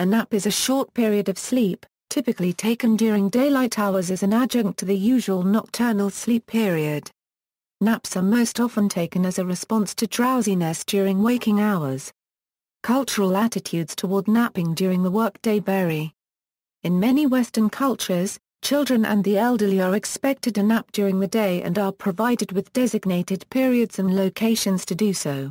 A nap is a short period of sleep, typically taken during daylight hours as an adjunct to the usual nocturnal sleep period. Naps are most often taken as a response to drowsiness during waking hours. Cultural attitudes toward napping during the workday vary. In many Western cultures, children and the elderly are expected to nap during the day and are provided with designated periods and locations to do so.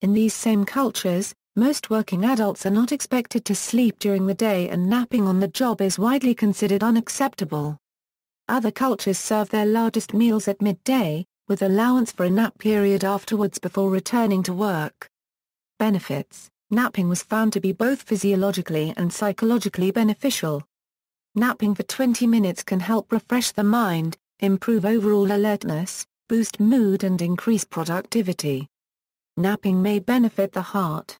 In these same cultures, most working adults are not expected to sleep during the day, and napping on the job is widely considered unacceptable. Other cultures serve their largest meals at midday, with allowance for a nap period afterwards before returning to work. Benefits: napping was found to be both physiologically and psychologically beneficial. Napping for 20 minutes can help refresh the mind, improve overall alertness, boost mood and increase productivity. Napping may benefit the heart.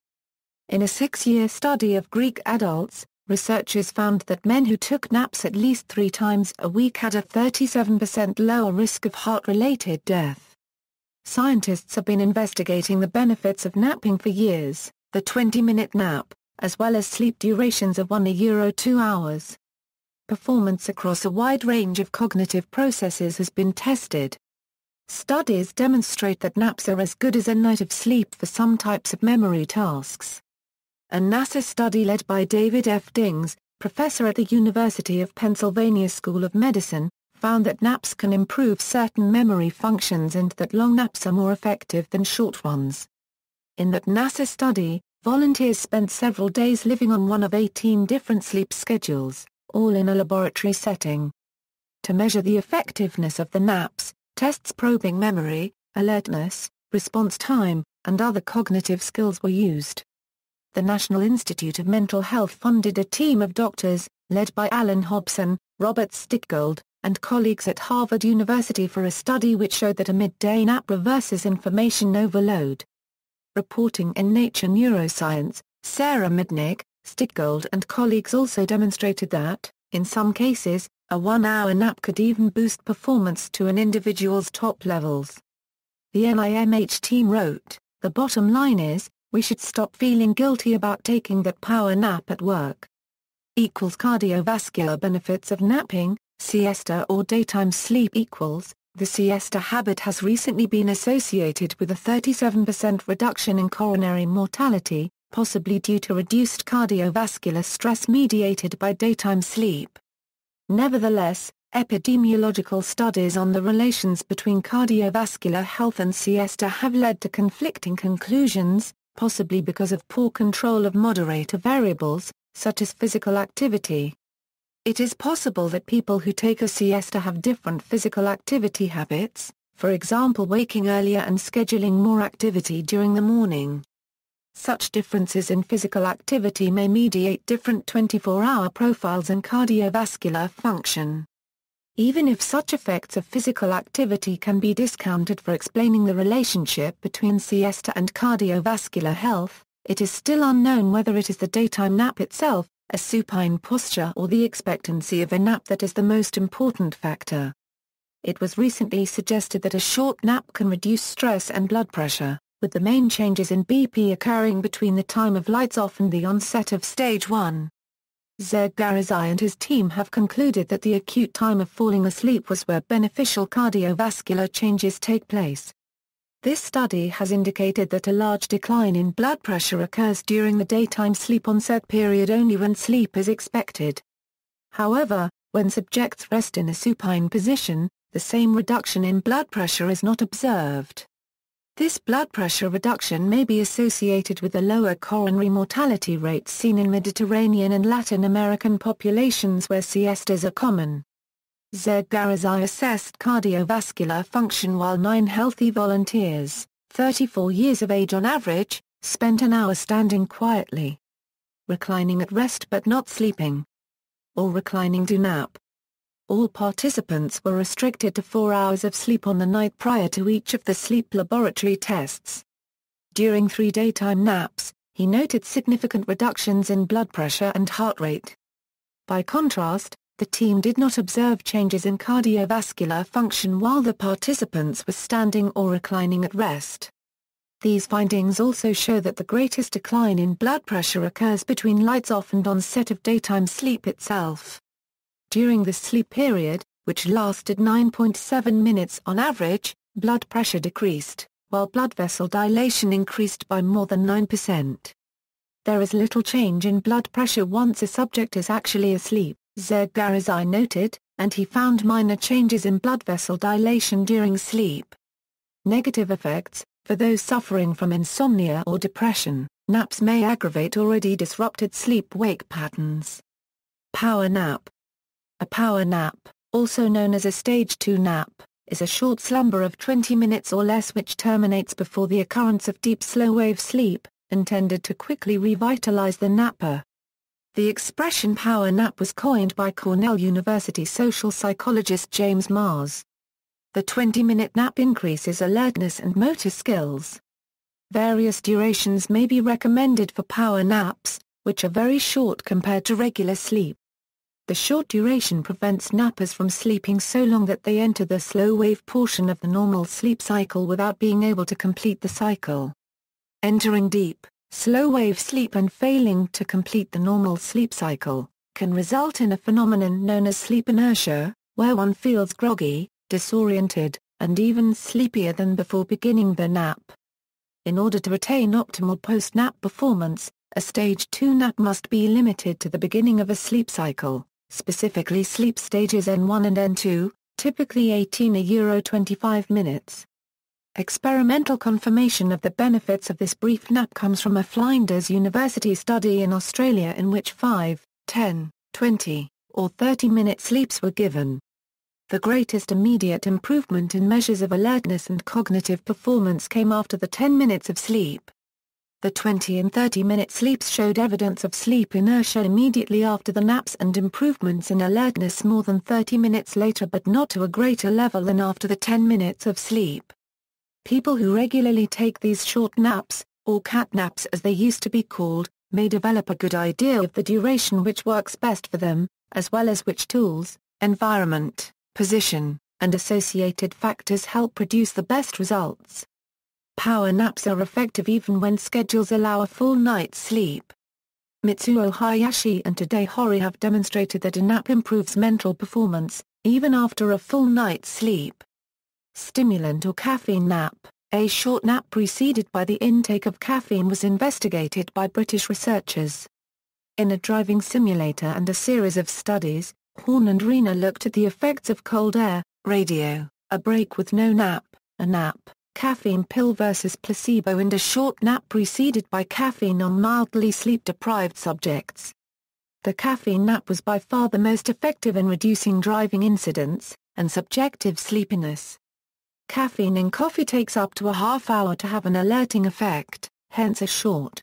In a 6-year study of Greek adults, researchers found that men who took naps at least 3 times a week had a 37% lower risk of heart-related death. Scientists have been investigating the benefits of napping for years, the 20-minute nap, as well as sleep durations of 1 to 2 hours. Performance across a wide range of cognitive processes has been tested. Studies demonstrate that naps are as good as a night of sleep for some types of memory tasks. A NASA study led by David F. Dings, professor at the University of Pennsylvania School of Medicine, found that naps can improve certain memory functions and that long naps are more effective than short ones. In that NASA study, volunteers spent several days living on one of 18 different sleep schedules, all in a laboratory setting. To measure the effectiveness of the naps, tests probing memory, alertness, response time, and other cognitive skills were used. The National Institute of Mental Health funded a team of doctors, led by Alan Hobson, Robert Stickgold, and colleagues at Harvard University for a study which showed that a midday nap reverses information overload. Reporting in Nature Neuroscience, Sarah Midnick, Stickgold and colleagues also demonstrated that, in some cases, a 1-hour nap could even boost performance to an individual's top levels. The NIMH team wrote, "The bottom line is, we should stop feeling guilty about taking that power nap at work." Cardiovascular benefits of napping, siesta or daytime sleep equals, the siesta habit has recently been associated with a 37% reduction in coronary mortality, possibly due to reduced cardiovascular stress mediated by daytime sleep. Nevertheless, epidemiological studies on the relations between cardiovascular health and siesta have led to conflicting conclusions, possibly because of poor control of moderator variables, such as physical activity. It is possible that people who take a siesta have different physical activity habits, for example waking earlier and scheduling more activity during the morning. Such differences in physical activity may mediate different 24-hour profiles in cardiovascular function. Even if such effects of physical activity can be discounted for explaining the relationship between siesta and cardiovascular health, it is still unknown whether it is the daytime nap itself, a supine posture or the expectancy of a nap that is the most important factor. It was recently suggested that a short nap can reduce stress and blood pressure, with the main changes in BP occurring between the time of lights off and the onset of stage 1. Garizai and his team have concluded that the acute time of falling asleep was where beneficial cardiovascular changes take place. This study has indicated that a large decline in blood pressure occurs during the daytime sleep onset period only when sleep is expected. However, when subjects rest in a supine position, the same reduction in blood pressure is not observed. This blood pressure reduction may be associated with the lower coronary mortality rates seen in Mediterranean and Latin American populations where siestas are common. Garizai assessed cardiovascular function while 9 healthy volunteers, 34 years of age on average, spent an hour standing quietly, reclining at rest but not sleeping, or reclining to nap. All participants were restricted to 4 hours of sleep on the night prior to each of the sleep laboratory tests. During 3 daytime naps, he noted significant reductions in blood pressure and heart rate. By contrast, the team did not observe changes in cardiovascular function while the participants were standing or reclining at rest. These findings also show that the greatest decline in blood pressure occurs between lights off and onset of daytime sleep itself. During this sleep period, which lasted 9.7 minutes on average, blood pressure decreased, while blood vessel dilation increased by more than 9%. There is little change in blood pressure once a subject is actually asleep, Zergarizai noted, and he found minor changes in blood vessel dilation during sleep. Negative effects: for those suffering from insomnia or depression, naps may aggravate already disrupted sleep-wake patterns. Power nap. A power nap, also known as a stage 2 nap, is a short slumber of 20 minutes or less which terminates before the occurrence of deep slow-wave sleep, intended to quickly revitalize the napper. The expression power nap was coined by Cornell University social psychologist James Mars. The 20-minute nap increases alertness and motor skills. Various durations may be recommended for power naps, which are very short compared to regular sleep. The short duration prevents nappers from sleeping so long that they enter the slow-wave portion of the normal sleep cycle without being able to complete the cycle. Entering deep, slow-wave sleep and failing to complete the normal sleep cycle can result in a phenomenon known as sleep inertia, where one feels groggy, disoriented, and even sleepier than before beginning the nap. In order to retain optimal post-nap performance, a stage 2 nap must be limited to the beginning of a sleep cycle, specifically sleep stages N1 and N2, typically 18–25 minutes. Experimental confirmation of the benefits of this brief nap comes from a Flinders University study in Australia in which 5, 10, 20, or 30-minute sleeps were given. The greatest immediate improvement in measures of alertness and cognitive performance came after the 10 minutes of sleep. The 20 and 30-minute sleeps showed evidence of sleep inertia immediately after the naps and improvements in alertness more than 30 minutes later, but not to a greater level than after the 10 minutes of sleep. People who regularly take these short naps, or cat naps as they used to be called, may develop a good idea of the duration which works best for them, as well as which tools, environment, position, and associated factors help produce the best results. Power naps are effective even when schedules allow a full night's sleep. Mitsuo Hayashi and Tadei Hori have demonstrated that a nap improves mental performance, even after a full night's sleep. Stimulant or caffeine nap. A short nap preceded by the intake of caffeine was investigated by British researchers. In a driving simulator and a series of studies, Horn and Reina looked at the effects of cold air, radio, a break with no nap, a nap, caffeine pill versus placebo, and a short nap preceded by caffeine on mildly sleep-deprived subjects. The caffeine nap was by far the most effective in reducing driving incidents and subjective sleepiness. Caffeine in coffee takes up to a half hour to have an alerting effect, hence a short,